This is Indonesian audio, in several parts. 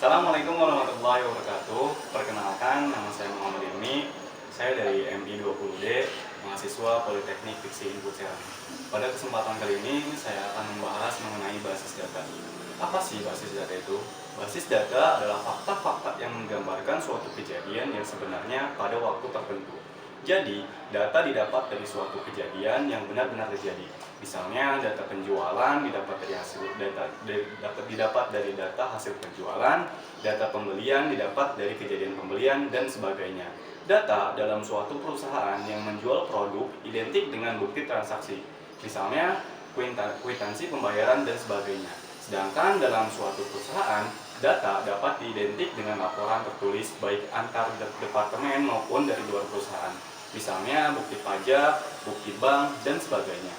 Assalamualaikum warahmatullahi wabarakatuh. Perkenalkan, nama saya Muhammad Ilmi. Saya dari MI20D, mahasiswa Politeknik Fiksi Input Serang. Pada kesempatan kali ini, saya akan membahas mengenai basis data. Apa sih basis data itu? Basis data adalah fakta-fakta yang menggambarkan suatu kejadian yang sebenarnya pada waktu tertentu. Jadi, data didapat dari suatu kejadian yang benar-benar terjadi. Misalnya, data penjualan didapat dari data hasil penjualan, data pembelian didapat dari kejadian pembelian, dan sebagainya. Data dalam suatu perusahaan yang menjual produk identik dengan bukti transaksi. Misalnya, kwitansi pembayaran dan sebagainya. Sedangkan dalam suatu perusahaan, data dapat diidentik dengan laporan tertulis baik antar departemen maupun dari luar perusahaan. Misalnya bukti pajak, bukti bank, dan sebagainya.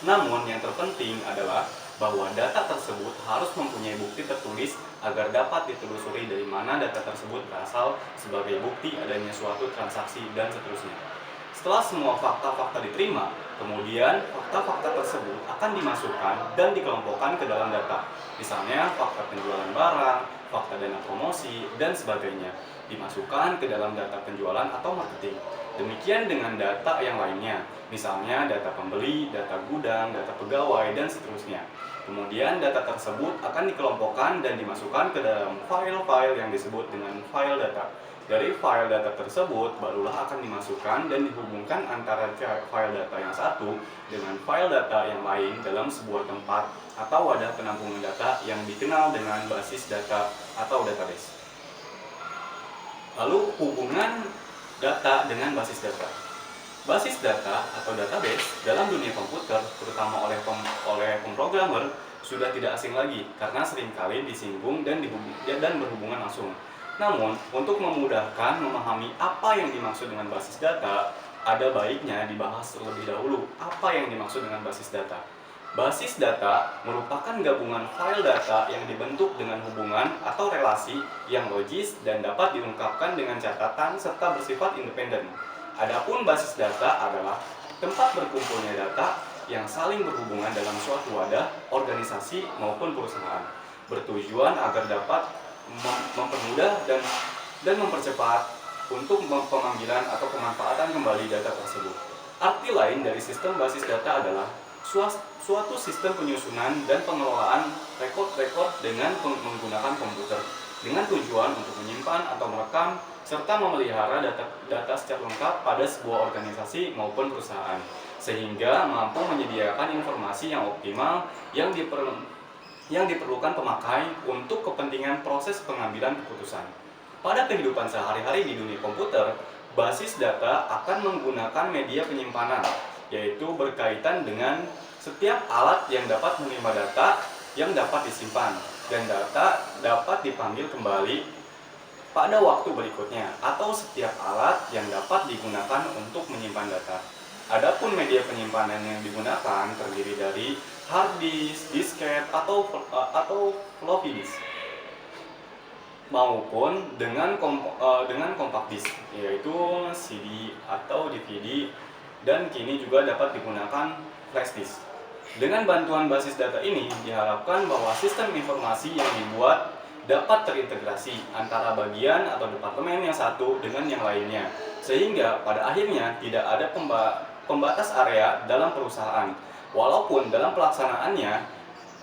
Namun yang terpenting adalah bahwa data tersebut harus mempunyai bukti tertulis agar dapat ditelusuri dari mana data tersebut berasal sebagai bukti adanya suatu transaksi dan seterusnya. Setelah semua fakta-fakta diterima, kemudian fakta-fakta tersebut akan dimasukkan dan dikelompokkan ke dalam data. Misalnya fakta penjualan barang, fakta dana promosi, dan sebagainya dimasukkan ke dalam data penjualan atau marketing. Demikian dengan data yang lainnya, misalnya data pembeli, data gudang, data pegawai, dan seterusnya. Kemudian data tersebut akan dikelompokkan dan dimasukkan ke dalam file-file yang disebut dengan file data. Dari file data tersebut barulah akan dimasukkan dan dihubungkan antara file data yang satu dengan file data yang lain dalam sebuah tempat atau wadah penampungan data yang dikenal dengan basis data atau database. Lalu hubungan data dengan basis data. Basis data atau database dalam dunia komputer, terutama oleh pemrogramer, sudah tidak asing lagi karena seringkali disinggung dan berhubungan langsung. Namun, untuk memudahkan memahami apa yang dimaksud dengan basis data, ada baiknya dibahas terlebih dahulu apa yang dimaksud dengan basis data. Basis data merupakan gabungan file data yang dibentuk dengan hubungan atau relasi yang logis dan dapat diungkapkan dengan catatan serta bersifat independen. Adapun basis data adalah tempat berkumpulnya data yang saling berhubungan dalam suatu wadah, organisasi maupun perusahaan, bertujuan agar dapat mempermudah dan mempercepat untuk pemanggilan atau pemanfaatan kembali data tersebut. Arti lain dari sistem basis data adalah suatu sistem penyusunan dan pengelolaan rekod-rekod dengan menggunakan komputer dengan tujuan untuk menyimpan atau merekam serta memelihara data secara lengkap pada sebuah organisasi maupun perusahaan sehingga mampu menyediakan informasi yang optimal yang diperlukan pemakai untuk kepentingan proses pengambilan keputusan. Pada kehidupan sehari-hari di dunia komputer, basis data akan menggunakan media penyimpanan, yaitu berkaitan dengan setiap alat yang dapat menerima data yang dapat disimpan, dan data dapat dipanggil kembali pada waktu berikutnya, atau setiap alat yang dapat digunakan untuk menyimpan data. Adapun media penyimpanan yang digunakan terdiri dari hard disk, disket, atau floppy disk, maupun dengan compact disk, yaitu CD atau DVD, dan kini juga dapat digunakan flash disk. Dengan bantuan basis data ini, diharapkan bahwa sistem informasi yang dibuat dapat terintegrasi antara bagian atau departemen yang satu dengan yang lainnya, sehingga pada akhirnya tidak ada pembatas area dalam perusahaan. Walaupun dalam pelaksanaannya,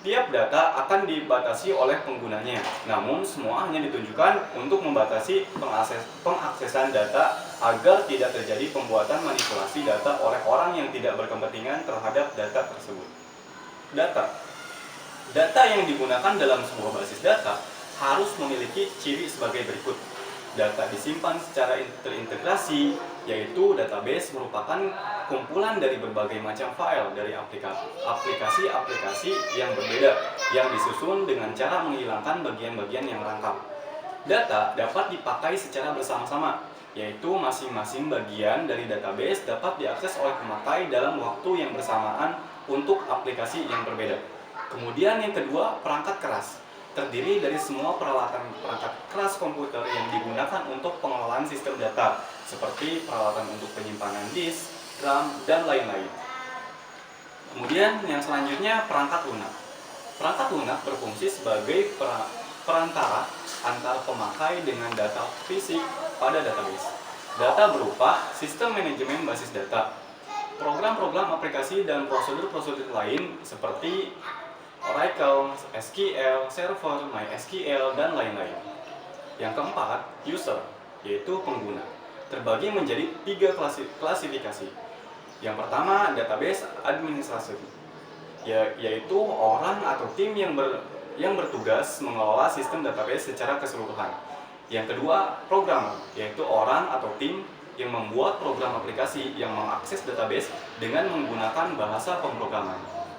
tiap data akan dibatasi oleh penggunanya, namun semua hanya ditujukan untuk membatasi pengaksesan data agar tidak terjadi pembuatan manipulasi data oleh orang yang tidak berkepentingan terhadap data tersebut. Data yang digunakan dalam sebuah basis data harus memiliki ciri sebagai berikut. Data disimpan secara terintegrasi, yaitu database merupakan kumpulan dari berbagai macam file dari aplikasi-aplikasi yang berbeda yang disusun dengan cara menghilangkan bagian-bagian yang rangkap. Data dapat dipakai secara bersama-sama, yaitu masing-masing bagian dari database dapat diakses oleh pemakai dalam waktu yang bersamaan untuk aplikasi yang berbeda. Kemudian yang kedua, perangkat keras. Terdiri dari semua peralatan perangkat keras komputer yang digunakan untuk pengelolaan sistem data, seperti peralatan untuk penyimpanan disk, RAM, dan lain-lain. Kemudian yang selanjutnya, perangkat lunak. Perangkat lunak berfungsi sebagai perantara antara pemakai dengan data fisik pada database. Data berupa sistem manajemen basis data, program-program aplikasi dan prosedur-prosedur lain seperti Oracle, SQL, Server, MySQL, dan lain-lain. Yang keempat, user, yaitu pengguna. Terbagi menjadi 3 klasifikasi. Yang pertama, database administration, yaitu orang atau tim yang bertugas mengelola sistem database secara keseluruhan. Yang kedua, programmer, yaitu orang atau tim yang membuat program aplikasi yang mengakses database dengan menggunakan bahasa pemrograman.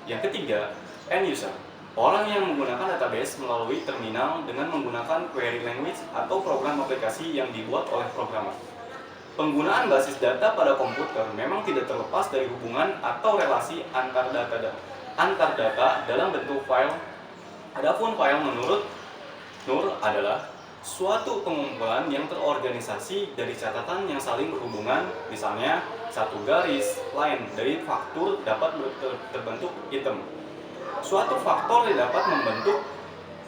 Yang ketiga, end user, orang yang menggunakan database melalui terminal dengan menggunakan query language atau program aplikasi yang dibuat oleh programmer. Penggunaan basis data pada komputer memang tidak terlepas dari hubungan atau relasi antar data dalam bentuk file. Adapun file menurut Nur adalah suatu pengumpulan yang terorganisasi dari catatan yang saling berhubungan. Misalnya, satu garis line dari faktur dapat terbentuk item. Suatu faktor dapat membentuk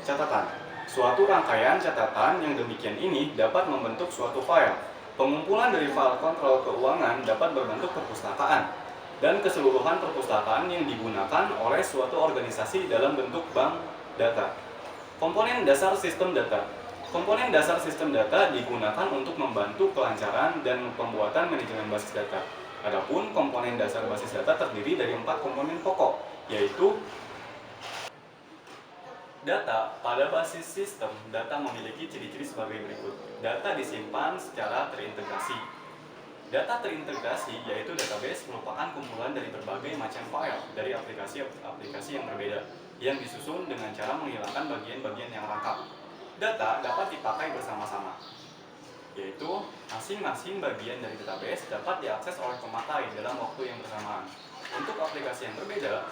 catatan. Suatu rangkaian catatan yang demikian ini dapat membentuk suatu file. Pengumpulan dari file kontrol keuangan dapat berbentuk perpustakaan, dan keseluruhan perpustakaan yang digunakan oleh suatu organisasi dalam bentuk bank data. Komponen dasar sistem data. Komponen dasar sistem data digunakan untuk membantu kelancaran dan pembuatan manajemen basis data. Adapun komponen dasar basis data terdiri dari 4 komponen pokok, yaitu data. Pada basis sistem, data memiliki ciri-ciri sebagai berikut. Data disimpan secara terintegrasi. Data terintegrasi yaitu database merupakan kumpulan dari berbagai macam file dari aplikasi yang berbeda yang disusun dengan cara menghilangkan bagian-bagian yang rangkap. Data dapat dipakai bersama-sama, yaitu masing-masing bagian dari database dapat diakses oleh pemakai dalam waktu yang bersamaan. Untuk aplikasi yang berbeda,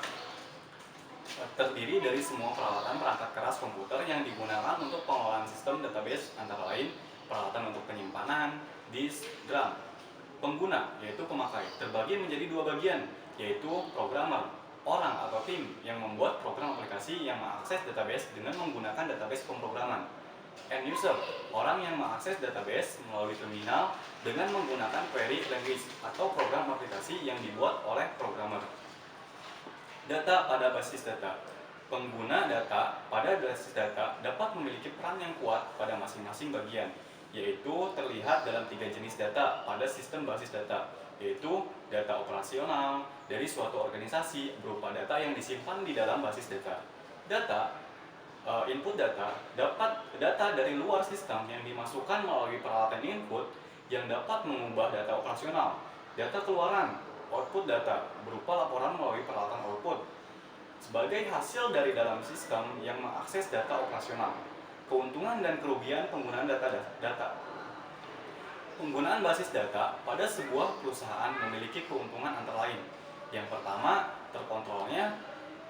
terdiri dari semua peralatan perangkat keras komputer yang digunakan untuk pengelolaan sistem database, antara lain peralatan untuk penyimpanan, disk, RAM. Pengguna, yaitu pemakai, terbagi menjadi 2 bagian, yaitu programmer, orang atau tim yang membuat program aplikasi yang mengakses database dengan menggunakan database pemrograman. End user, orang yang mengakses database melalui terminal dengan menggunakan query language atau program aplikasi yang dibuat oleh programmer. Data pada basis data. Pengguna data pada basis data dapat memiliki peran yang kuat pada masing-masing bagian, yaitu terlihat dalam 3 jenis data pada sistem basis data, yaitu data operasional dari suatu organisasi berupa data yang disimpan di dalam basis data. Input data dapat data dari luar sistem yang dimasukkan melalui peralatan input yang dapat mengubah data operasional. Data keluaran, output data, berupa laporan melalui peralatan output sebagai hasil dari dalam sistem yang mengakses data operasional. Keuntungan dan kerugian penggunaan data. Penggunaan basis data pada sebuah perusahaan memiliki keuntungan antara lain. Yang pertama, terkontrolnya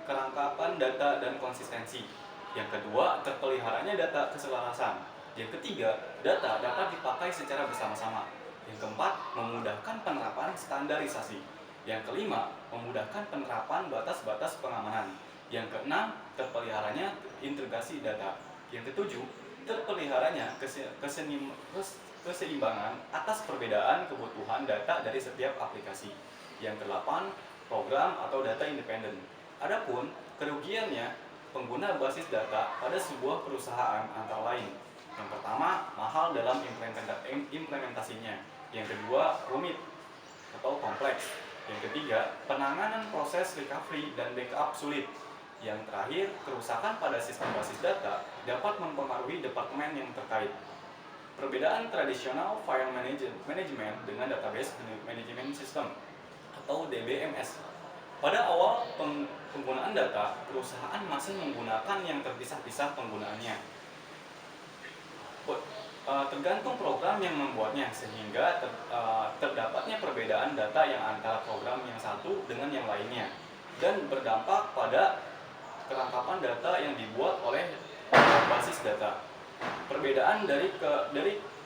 kerangkapan data dan konsistensi. Yang kedua, terpeliharanya data keselarasan. Yang ketiga, data dapat dipakai secara bersama-sama. Yang keempat, memudahkan penerapan standarisasi. Yang kelima, memudahkan penerapan batas-batas pengamanan. Yang keenam, terpeliharanya integrasi data. Yang ketujuh, terpeliharanya keseimbangan atas perbedaan kebutuhan data dari setiap aplikasi. Yang kedelapan, program atau data independen. Adapun kerugiannya pengguna basis data pada sebuah perusahaan antara lain. Yang pertama, mahal dalam implementasinya. Yang kedua, rumit atau kompleks. Yang ketiga, penanganan proses recovery dan backup sulit. Yang terakhir, kerusakan pada sistem basis data dapat mempengaruhi departemen yang terkait. Perbedaan tradisional file management dengan database management system atau DBMS. Pada awal penggunaan data, perusahaan masih menggunakan yang terpisah-pisah penggunaannya. Tergantung program yang membuatnya, sehingga terdapatnya perbedaan data yang antara program yang satu dengan yang lainnya, dan berdampak pada kerangkapan data yang dibuat oleh basis data. Perbedaan dari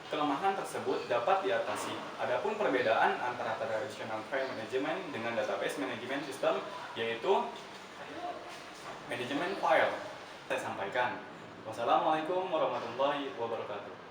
kelemahan tersebut dapat diatasi. Adapun perbedaan antara traditional file management dengan database management system, yaitu manajemen file, saya sampaikan. Wassalamualaikum warahmatullahi wabarakatuh.